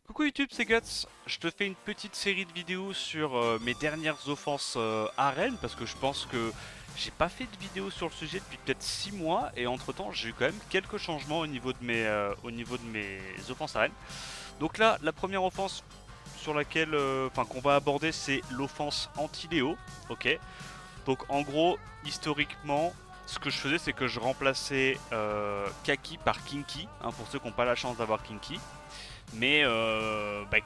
Coucou YouTube, c'est Guts. Je te fais une petite série de vidéos sur mes dernières offenses arène parce que je pense que j'ai pas fait de vidéo sur le sujet depuis peut-être 6 mois et entre temps j'ai eu quand même quelques changements au niveau de mes offenses arène. Donc là, la première offense sur laquelle, qu'on va aborder, c'est l'offense anti-Léo. Ok. Donc en gros, historiquement, ce que je faisais, c'est que je remplaçais Kaki par Kinky, hein, pour ceux qui n'ont pas la chance d'avoir Kinky. Mais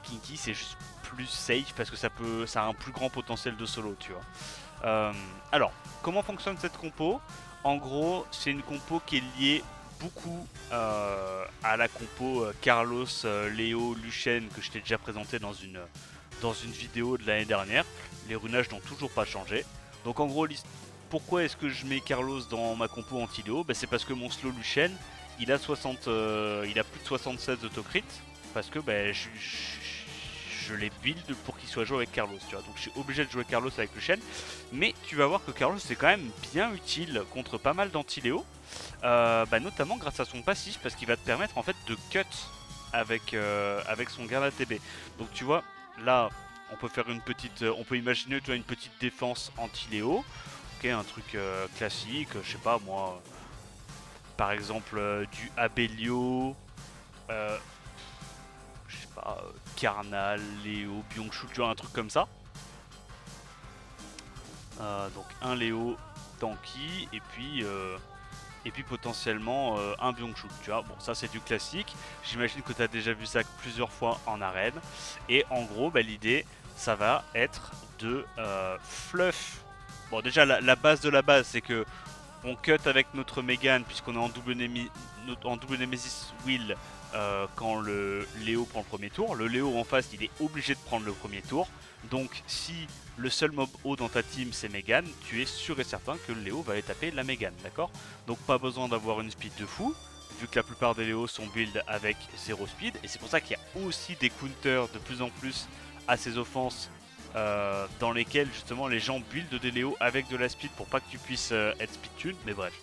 Kinky c'est juste plus safe parce que ça a un plus grand potentiel de solo, tu vois. Alors, comment fonctionne cette compo? En gros, c'est une compo qui est liée beaucoup à la compo Carlos, Léo, Luchen que je t'ai déjà présenté dans une vidéo de l'année dernière. Les runages n'ont toujours pas changé. Donc en gros, pourquoi est-ce que je mets Carlos dans ma compo anti-Léo? C'est parce que mon slow Luchen, il a plus de 76 d'autocrit parce que je l'ai build pour qu'il soit joué avec Carlos, tu vois. Donc je suis obligé de jouer Carlos avec Luchen. Mais tu vas voir que Carlos c'est quand même bien utile contre pas mal d'anti-Léo. Notamment grâce à son passif parce qu'il va te permettre en fait de cut avec son garde ATB. Donc tu vois, là on peut faire on peut imaginer tu vois, une petite défense anti-Léo. Ok, un truc classique, je sais pas moi, par exemple du Abelio, euh, je sais pas, Karnal, Léo, Byung-Chul, tu vois, un truc comme ça. Donc un Léo tanky et puis potentiellement un Byung-Chul, tu vois. Bon, ça c'est du classique. J'imagine que tu as déjà vu ça plusieurs fois en arène. Et en gros, l'idée, ça va être de fluff. Bon, déjà la base de la base, c'est que on cut avec notre Megan puisqu'on est en double Nemesis Will quand le Léo prend le premier tour. Le Léo en face, il est obligé de prendre le premier tour. Donc si le seul mob haut dans ta team c'est Megan, tu es sûr et certain que le Léo va aller taper la Megan, d'accord? Donc pas besoin d'avoir une speed de fou, vu que la plupart des Léos sont build avec 0 speed. Et c'est pour ça qu'il y a aussi des counters de plus en plus à ces offenses dans lesquels justement les gens build des Léo avec de la speed pour pas que tu puisses être speed tune. Mais bref,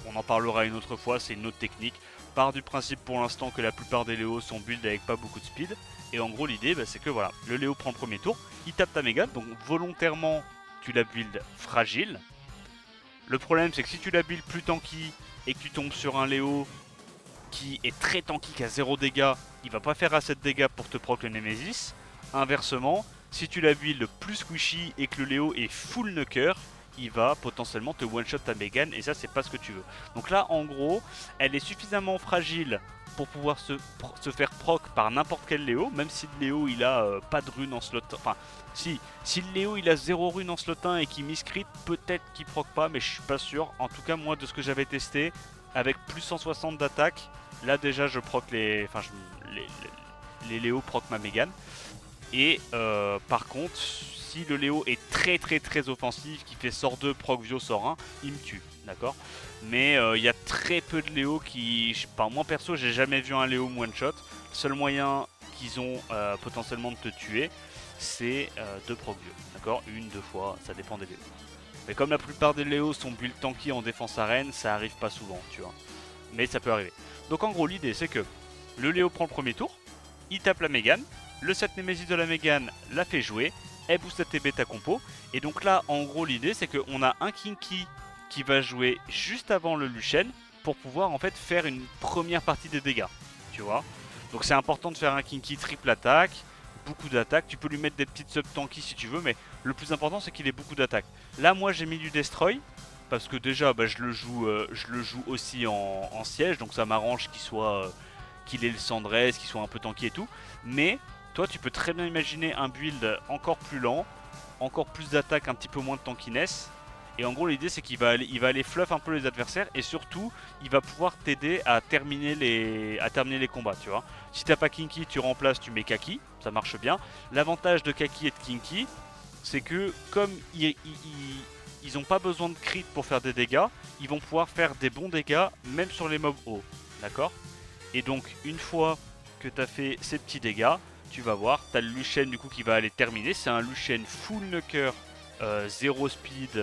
on en parlera une autre fois, c'est une autre technique. Part du principe pour l'instant que la plupart des Léos sont build avec pas beaucoup de speed. Et en gros l'idée c'est que voilà, le Léo prend le premier tour, il tape ta Mégane, donc volontairement tu la build fragile. Le problème c'est que si tu la build plus tanky et que tu tombes sur un Léo qui est très tanky, qui a 0 dégâts, il va pas faire assez de dégâts pour te proc le Nemesis. Inversement, si tu la build plus squishy et que le Léo est full knocker, il va potentiellement te one-shot ta Megan et ça c'est pas ce que tu veux. Donc là en gros, elle est suffisamment fragile pour pouvoir se faire proc par n'importe quel Léo, même si le Léo il a pas de rune en slot. Enfin, si le Léo il a 0 rune en slot 1 et qu'il miscrit, peut-être qu'il proc pas, mais je suis pas sûr. En tout cas, moi de ce que j'avais testé, avec plus 160 d'attaque, là déjà je proc les Léo proc ma Megan. Et par contre, si le Léo est très très très offensif, qui fait sort 2, proc Vio, sort 1, il me tue, d'accord? Mais il y a très peu de Léo qui... Je sais pas, moi perso, j'ai jamais vu un Léo one shot. Le seul moyen qu'ils ont potentiellement de te tuer, c'est de proc Vio, d'accord? Une, deux fois, ça dépend des Léos. Mais comme la plupart des Léos sont build tanky en défense arène, ça arrive pas souvent, tu vois. Mais ça peut arriver. Donc en gros, l'idée c'est que le Léo prend le premier tour, il tape la Mégane, le set Nemesis de la Mégane la fait jouer, elle booste ta TB ta compo, et donc là en gros l'idée c'est qu'on a un Kinky qui va jouer juste avant le Luchen pour pouvoir en fait faire une première partie des dégâts, tu vois. Donc c'est important de faire un Kinky triple attaque, beaucoup d'attaque, tu peux lui mettre des petites sub tanky si tu veux, mais le plus important c'est qu'il ait beaucoup d'attaque. Là moi j'ai mis du Destroy, parce que déjà je le joue aussi en siège, donc ça m'arrange qu'il ait le Sandresse, qu'il soit un peu tanky et tout. Mais toi tu peux très bien imaginer un build encore plus lent, encore plus d'attaque, un petit peu moins de tankiness. Et en gros l'idée c'est il va aller fluff un peu les adversaires et surtout il va pouvoir t'aider à terminer les combats, tu vois. Si t'as pas Kinky, tu remplaces, tu mets Kaki, ça marche bien. L'avantage de Kaki et de Kinky, c'est que comme ils ont pas besoin de crit pour faire des dégâts, ils vont pouvoir faire des bons dégâts même sur les mobs hauts, d'accord? Et donc une fois que tu as fait ces petits dégâts, tu vas voir, tu as le Luchen du coup qui va aller terminer. C'est un Luchen full knocker, 0 speed,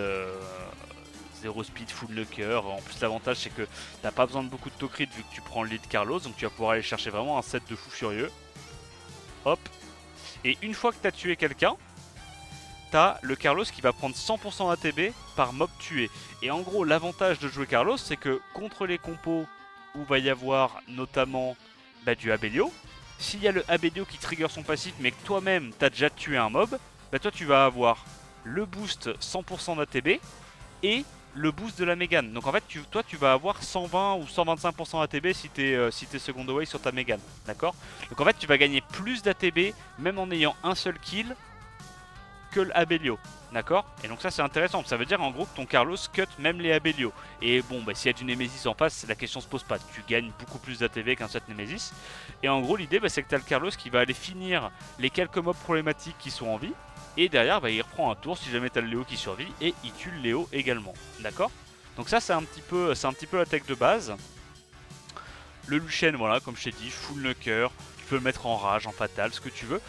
0 speed full knocker. En plus l'avantage c'est que t'as pas besoin de beaucoup de to crit vu que tu prends le lead Carlos, donc tu vas pouvoir aller chercher vraiment un set de fou furieux. hop. Et une fois que tu as tué quelqu'un, t'as le Carlos qui va prendre 100% ATB par mob tué. Et en gros, l'avantage de jouer Carlos, c'est que contre les compos où va y avoir notamment du Abelio, s'il y a le Abelio qui trigger son passif, mais que toi-même t'as déjà tué un mob, toi tu vas avoir le boost 100% d'ATB et le boost de la Mégane. Donc en fait, toi tu vas avoir 120 ou 125% ATB si t'es second away sur ta Mégane. D'accord? Donc en fait, tu vas gagner plus d'ATB même en ayant un seul kill que l'Abelio, d'accord? Et donc ça c'est intéressant, ça veut dire en gros que ton Carlos cut même les Abelio. Et bon, s'il y a du Nemesis en face, la question se pose pas, tu gagnes beaucoup plus d'ATV qu'un set Nemesis. Et en gros l'idée c'est que tu as le Carlos qui va aller finir les quelques mobs problématiques qui sont en vie, et derrière il reprend un tour si jamais tu as le Léo qui survit, et il tue le Léo également, d'accord? Donc ça c'est un petit peu la tech de base. Le Lucian, voilà, comme je t'ai dit, full knocker, tu peux le mettre en rage, en fatal, ce que tu veux.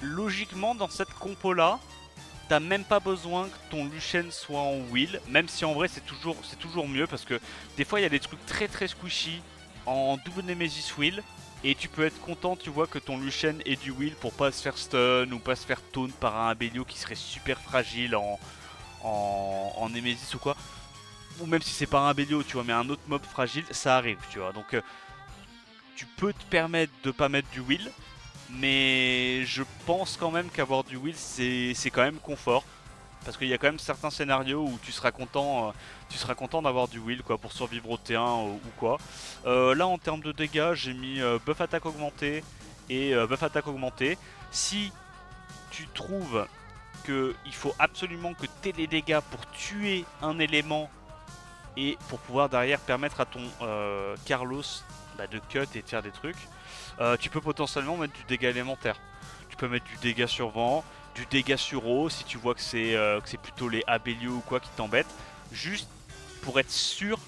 Logiquement, dans cette compo là, t'as même pas besoin que ton Lucian soit en wheel, même si en vrai c'est toujours mieux parce que des fois il y a des trucs très très squishy en double Nemesis wheel et tu peux être content, tu vois, que ton Lucian ait du wheel pour pas se faire stun ou pas se faire taunt par un Abelio qui serait super fragile en Nemesis ou quoi. Ou même si c'est pas un Abelio, tu vois, mais un autre mob fragile, ça arrive, tu vois. Donc tu peux te permettre de pas mettre du wheel, mais je pense quand même qu'avoir du wheel c'est quand même confort. Parce qu'il y a quand même certains scénarios où tu seras content d'avoir du wheel quoi, pour survivre au T1 ou quoi. Là en termes de dégâts j'ai mis buff attaque augmenté et buff attaque augmenté. Si tu trouves qu'il faut absolument que tu aies les dégâts pour tuer un élément et pour pouvoir derrière permettre à ton Carlos de cut et de faire des trucs, tu peux potentiellement mettre du dégât élémentaire. Tu peux mettre du dégât sur vent, du dégât sur eau si tu vois que c'est plutôt les Abelio ou quoi qui t'embêtent. Juste pour être sûr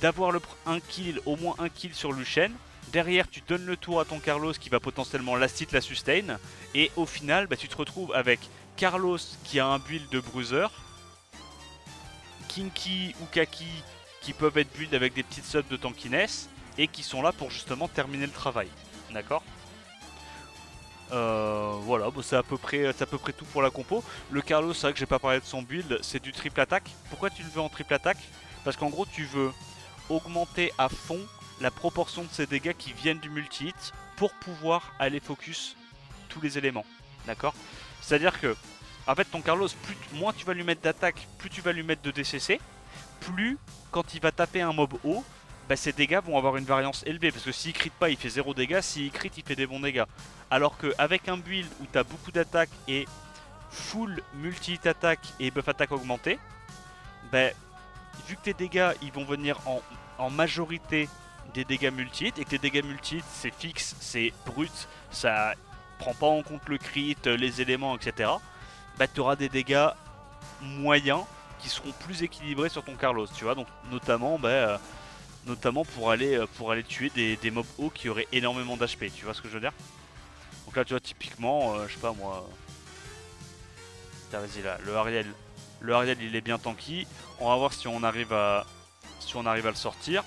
d'avoir un kill, au moins un kill sur Lucian. Derrière, tu donnes le tour à ton Carlos qui va potentiellement last hit la sustain. Et au final, tu te retrouves avec Carlos qui a un build de bruiser, Kinky ou Kaki qui peuvent être build avec des petites subs de tankiness et qui sont là pour justement terminer le travail. D'accord? Voilà, c'est à peu près tout pour la compo. Le Carlos, c'est vrai que j'ai pas parlé de son build, c'est du triple attaque. Pourquoi tu le veux en triple attaque? Parce qu'en gros tu veux augmenter à fond la proportion de ses dégâts qui viennent du multi-hit pour pouvoir aller focus tous les éléments. D'accord? C'est-à-dire que en fait ton Carlos, moins tu vas lui mettre d'attaque, plus tu vas lui mettre de DCC, plus quand il va taper un mob haut, ses dégâts vont avoir une variance élevée. Parce que s'il crit pas, il fait 0 dégâts. S'il crit, il fait des bons dégâts. Alors qu'avec un build où tu as beaucoup d'attaques et full multi-hit attaque et buff attaque augmenté, vu que tes dégâts ils vont venir en majorité des dégâts multi-hit et que tes dégâts multi-hit c'est fixe, c'est brut, ça prend pas en compte le crit, les éléments, etc. Tu auras des dégâts moyens qui seront plus équilibrés sur ton Carlos, tu vois. Donc notamment pour aller tuer des mobs hauts qui auraient énormément d'HP, tu vois ce que je veux dire? Donc là tu vois typiquement, je sais pas moi, vas-y là, le Ariel il est bien tanky, on va voir si on arrive à le sortir.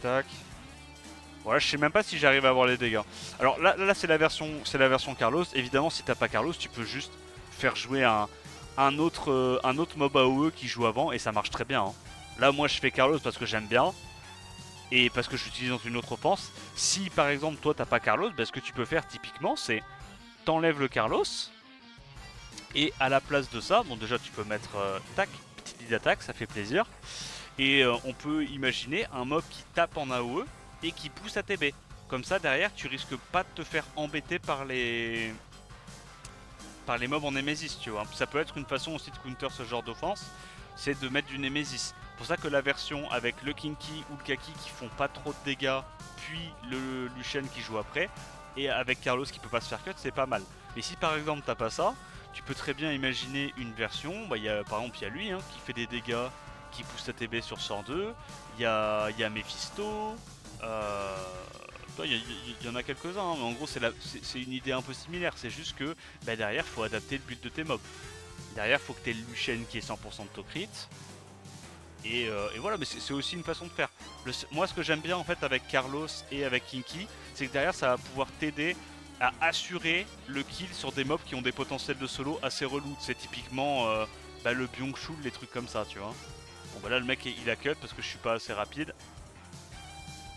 Tac. Voilà, je sais même pas si j'arrive à avoir les dégâts. Alors là c'est la version Carlos. Évidemment si t'as pas Carlos tu peux juste faire jouer un autre mob AOE qui joue avant et ça marche très bien. Hein. Là moi je fais Carlos parce que j'aime bien et parce que j'utilise dans une autre offense. Si par exemple toi t'as pas Carlos, ce que tu peux faire typiquement c'est t'enlèves le Carlos et à la place de ça, bon déjà tu peux mettre tac, petite ligne d'attaque, ça fait plaisir. Et on peut imaginer un mob qui tape en AOE et qui pousse à TB. Comme ça derrière tu risques pas de te faire embêter par les mobs en Nemesis, tu vois. Ça peut être une façon aussi de counter ce genre d'offense, c'est de mettre du Nemesis. C'est pour ça que la version avec le Kinky ou le Kaki qui font pas trop de dégâts, puis le Lucian qui joue après, et avec Carlos qui peut pas se faire cut, c'est pas mal. Mais si par exemple t'as pas ça, tu peux très bien imaginer une version, par exemple il y a lui qui fait des dégâts, qui pousse ta TB sur 102, il y a Mephisto, il y en a quelques-uns, mais en gros c'est une idée un peu similaire, c'est juste que derrière il faut adapter le build de tes mobs. Derrière il faut que tu aies le Lucian qui est 100% de to crit, Et voilà, mais c'est aussi une façon de faire. Moi, ce que j'aime bien en fait avec Carlos et avec Kinky, c'est que derrière, ça va pouvoir t'aider à assurer le kill sur des mobs qui ont des potentiels de solo assez relous. C'est typiquement le Byung-Chul, les trucs comme ça, tu vois. Bon, bah là, le mec, il a cut parce que je suis pas assez rapide.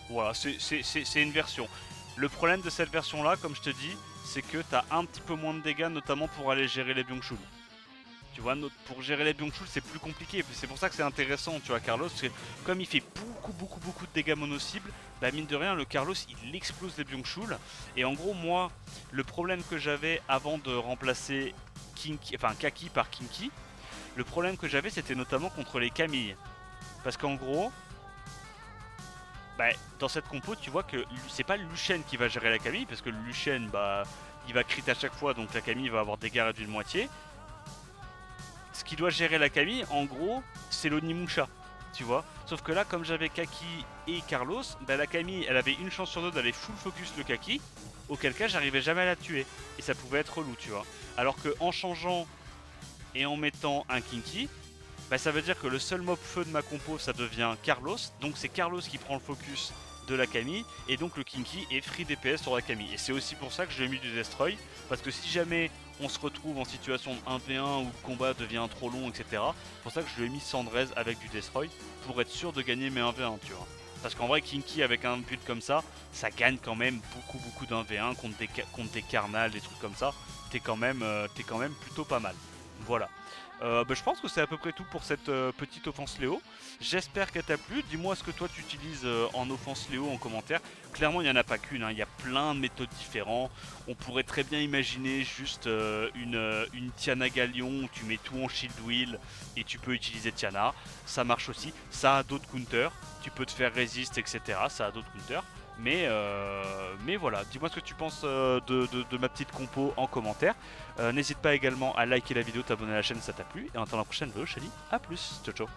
Voilà, c'est une version. Le problème de cette version-là, comme je te dis, c'est que t'as un petit peu moins de dégâts, notamment pour aller gérer les Byung-Chul. Tu vois, pour gérer les Byung-Chul, c'est plus compliqué. C'est pour ça que c'est intéressant, tu vois, Carlos. Parce que comme il fait beaucoup de dégâts mono-cibles, bah mine de rien, le Carlos, il explose les Byung-Chul. Et en gros, moi, le problème que j'avais avant de remplacer Kaki par Kinky, le problème que j'avais, c'était notamment contre les Camilles. Parce qu'en gros, bah, dans cette compo, tu vois que c'est pas Luchen qui va gérer la Camille, parce que Luchen, bah, il va crit à chaque fois, donc la Camille va avoir des dégâts réduits de moitié. Ce qui doit gérer la Camille, en gros, c'est l'Onimusha, tu vois. Sauf que là, comme j'avais Kaki et Carlos, bah, la Camille, elle avait une chance sur deux d'aller full focus le Kaki, auquel cas j'arrivais jamais à la tuer. Et ça pouvait être relou, tu vois. Alors que en changeant et en mettant un Kinky, bah, ça veut dire que le seul mob feu de ma compo, ça devient Carlos. Donc c'est Carlos qui prend le focus de la Camille, et donc le Kinky est free DPS sur la Camille. Et c'est aussi pour ça que j'ai mis du Destroy, parce que si jamais on se retrouve en situation de 1v1 où le combat devient trop long, etc. C'est pour ça que je lui ai mis Sandrez avec du Destroy, pour être sûr de gagner mes 1v1, tu vois. Parce qu'en vrai, Kinky avec un build comme ça gagne quand même beaucoup d'1v1 contre des Carnal, des trucs comme ça. T'es quand même plutôt pas mal. Voilà. Je pense que c'est à peu près tout pour cette petite offense Léo. J'espère qu'elle t'a plu. Dis-moi ce que toi tu utilises en offense Léo en commentaire. Clairement, il n'y en a pas qu'une, hein. Il y a plein de méthodes différentes. On pourrait très bien imaginer juste une Tiana Galion où tu mets tout en shield wheel et tu peux utiliser Tiana. Ça marche aussi. Ça a d'autres counters. Tu peux te faire resist, etc. Ça a d'autres counters. Mais voilà, dis-moi ce que tu penses de ma petite compo en commentaire. N'hésite pas également à liker la vidéo, t'abonner à la chaîne si ça t'a plu. Et en attendant la prochaine vidéo, je te dis à plus. Ciao ciao.